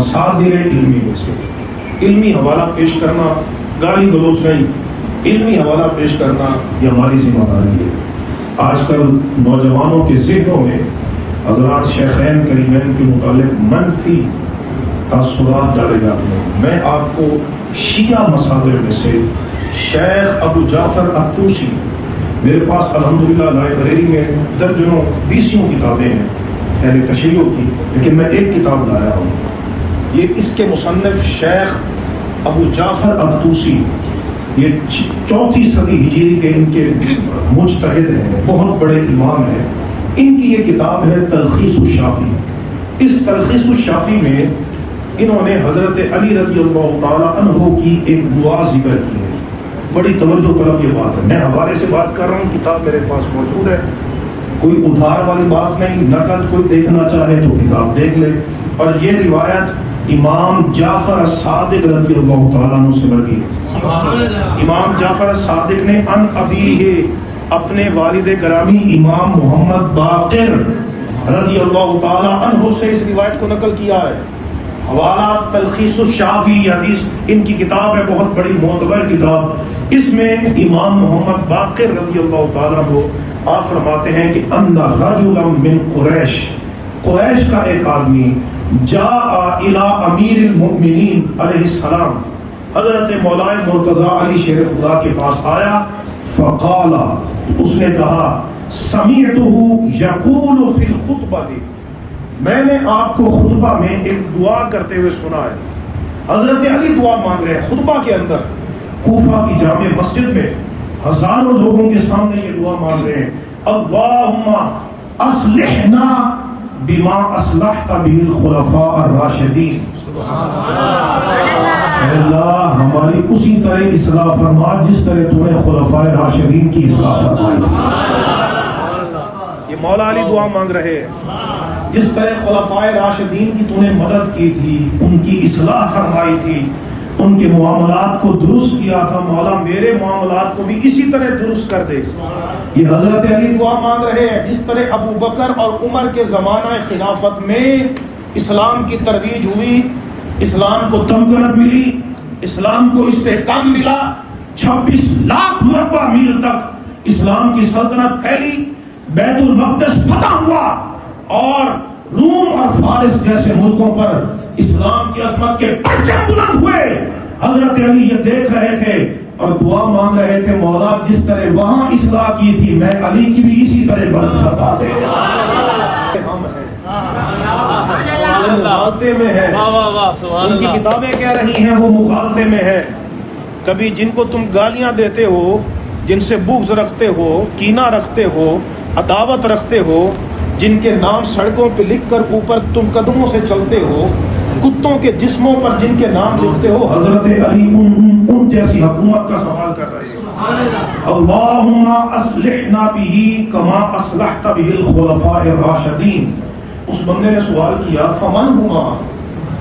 مصادر علمی میں سے. علمی حوالہ پیش کرنا گالی گلوچ نہیں، علمی حوالہ پیش کرنا یہ ہماری ذمہ داری ہے. آج کل نوجوانوں کے ذہنوں میں حضرات شیخین کریمین کے متعلق منفی تاثرات ڈالے جاتے ہیں. میں آپ کو شیعہ مصادر میں سے شیخ ابو جعفر الطوسی، میرے پاس الحمدللہ لائبریری میں درجنوں 20 کتابیں ہیں اہل تشیع کی، لیکن میں ایک کتاب لایا ہوں. یہ اس کے مصنف شیخ ابو جعفر الطوسی، یہ 4 صدی ہجری کے ان کے مجتہد ہیں، بہت بڑے امام ہیں. ان کی یہ کتاب ہے تلخیص الشافی. اس تلخیص الشافی میں انہوں نے حضرت علی رضی اللہ تعالی عنہ کی ایک دعا ذکر کی ہے. بڑی توجہ طلب یہ بات ہے. میں حوالے سے بات کر رہا ہوں، کتاب میرے پاس موجود ہے، کوئی ادھار والی بات نہیں. نقل کوئی دیکھنا چاہے تو کتاب دیکھ لے. اور یہ روایت امام جعفر الصادق رضی اللہ تعالیٰ عنہ سے مروی ہے. امام جعفر الصادق نے ان ابیہ، اپنے والد گرامی امام محمد باقر رضی اللہ تعالیٰ عنہ سے اس روایت کو نقل کیا ہے. حوالہ تلخیص الشافی حدیث ان کی کتاب ہے، بہت بڑی معتبر کتاب. اس میں امام محمد باقر رضی اللہ تعالیٰ عنہ آپ فرماتے ہیں کہ ان رجلا من قریش، قریش کا ایک آدمی جاء الى امیر المؤمنین علیہ السلام، حضرت مولا مرتضی علی شیر خدا کے پاس آیا. فقال، اس نے کہا سمعتہ یقول فی الخطبہ، میں نے آپ کو خطبہ میں ایک دعا کرتے ہوئے سنا ہے. حضرت علی دعا مانگ رہے ہیں خطبہ کے اندر، کوفہ کی جامع مسجد میں ہزاروں لوگوں کے سامنے یہ دعا مانگ رہے ہیں. اللہم اصلحنا بما اصلحت به الخلفاء الراشدین. اے اللہ ہماری اسی طرح اصلاح فرما جس طرح تو نے خلفاء راشدین کی اصلاح فرمائی. یہ مولا علی دعا مانگ رہے ہیں، جس طرح خلفاء راشدین کی تو نے مدد کی تھی، ان کی اصلاح فرمائی تھی، ان کے معاملات کو درست کیا تھا، مولا میرے معاملات کو بھی اسی طرح درست کر دے. یہ حضرت علی دعا مانگ رہے ہیں. جس طرح ابو بکر اور عمر کے زمانہ خلافت میں اسلام کی ترویج ہوئی، اسلام کو تمکن ملی، اسلام کو استحکام ملا، 26 لاکھ مربع میل تک اسلام کی سلطنت پھیلی، بیت المقدس فتح ہوا، اور روم اور فارس جیسے ملکوں پر اسلام کی عظمت کے پرچم بلند ہوئے. حضرت علی یہ دیکھ رہے تھے اور دعا مانگ رہے تھے، مولا جس طرح وہاں اصلاح کی تھی میں علی کی بھی اسی طرح بلند فرما دے. مغالطے میں ہے، ان کی کتابیں کہہ رہی ہیں وہ مغالطے میں ہے. کبھی جن کو تم گالیاں دیتے ہو، جن سے بغض رکھتے ہو، کینہ رکھتے ہو، عداوت رکھتے ہو، جن کے نام سڑکوں پہ لکھ کر اوپر تم قدموں سے چلتے ہو، کتوں کے جسموں پر جن کے نام لکھتے ہو، حضرت علی ان جیسی حکومت کا سوال کر رہے ہیں. اللہم اصلحنا بہ کما اصلحت بہ الخلفاء الراشدین. اس بندے نے سوال کیا فمن ہما،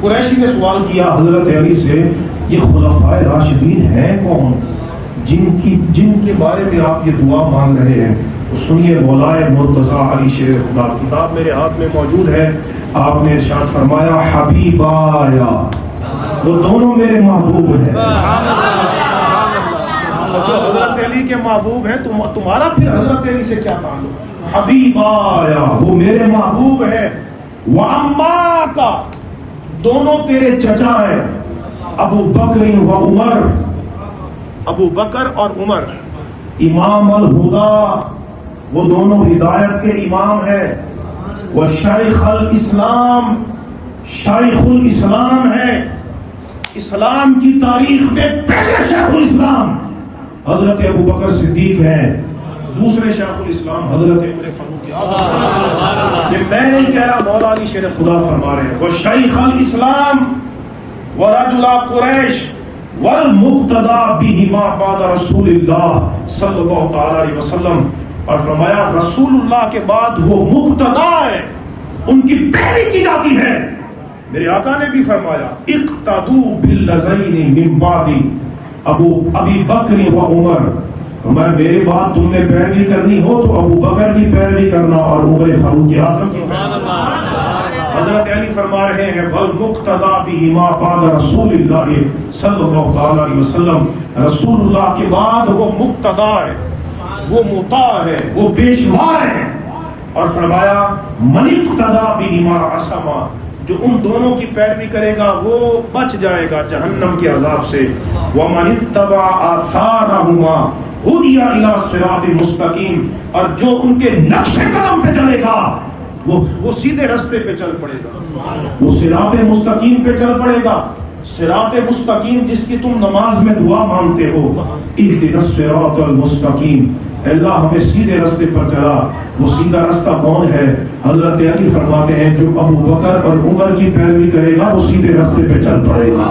قریشی نے سوال کیا حضرت علی سے یہ خلفاء راشدین ہیں کون جن کے بارے میں آپ یہ دعا مانگ رہے ہیں؟ سنیے مولا مرتضی علی شیر خدا، کتاب میرے ہاتھ میں موجود ہے. آپ نے ارشاد فرمایا حبیبایا، وہ دونوں میرے محبوب ہیں. جو حضرت علی کے محبوب ہیں تمہارا پھر حضرت علی سے کیا تعلق؟ حبیبایا وہ میرے محبوب ہیں. وعماک، دونوں تیرے چچا ہیں. ابو بکر و عمر، ابو بکر اور عمر. امام الہدا، وہ دونوں ہدایت کے امام ہیں. وہ شیخ الاسلام، شیخ الاسلام ہے. اسلام کی تاریخ میں پہلے شیخ الاسلام حضرت ابو بکر صدیق ہیں. دوسرے شیخ الاسلام حضرت عمر فاروق اعظم. یہ میں نہیں کہہ رہا، مولا علی شیر خدا فرما رہے ہیں. وہ شیخ الاسلام ورجل قریش والمقتدى بہما بعد رسول اللہ صلی اللہ تعالی علیہ وسلم. اور فرمایا رسول اللہ کے بعد وہ مقتدا ہے، ان کی پیروی کی جاتی ہے. میرے آقا نے بھی فرمایا اقتدوا بالذین من بعدی ابی بکر و عمر. فرمایا میرے بعد تم نے پیروی کرنی ہو تو ابو بکر کی پیروی کرنا اور عمر فاروق اعظم کی پیروی. حضرت علی فرما رہے ہیں والمقتدى بہما بعد رسول اللہ صلی اللہ تعالی علیہ وسلم، رسول اللہ کے بعد وہ مقتدا ہے، وہ مطاع ہے، وہ پیشوا ہے. اور فرمایا من اقتدى بہما عصما، جو ان دونوں کی پیروی کرے گا وہ بچ جائے گا جہنم کے عذاب سے. ومن اتبع آثارہما ہدی الی صراط مستقیم، اور جو ان کے نقش قدم پہ چلے گا وہ سیدھے راستے پہ چل پڑے گا، وہ صراط مستقیم پہ چل پڑے گا. صراط مستقیم جس کی تم نماز میں دعا مانگتے ہو، اہدنا الصراط المستقیم، اللہ ہمیں سیدھے راستے پر چلا. وہ سیدھا راستہ کون ہے؟ حضرت علی فرماتے ہیں جو ابو بکر اور عمر کی پیروی کرے گا وہ سیدھے راستے پہ چل پڑے گا.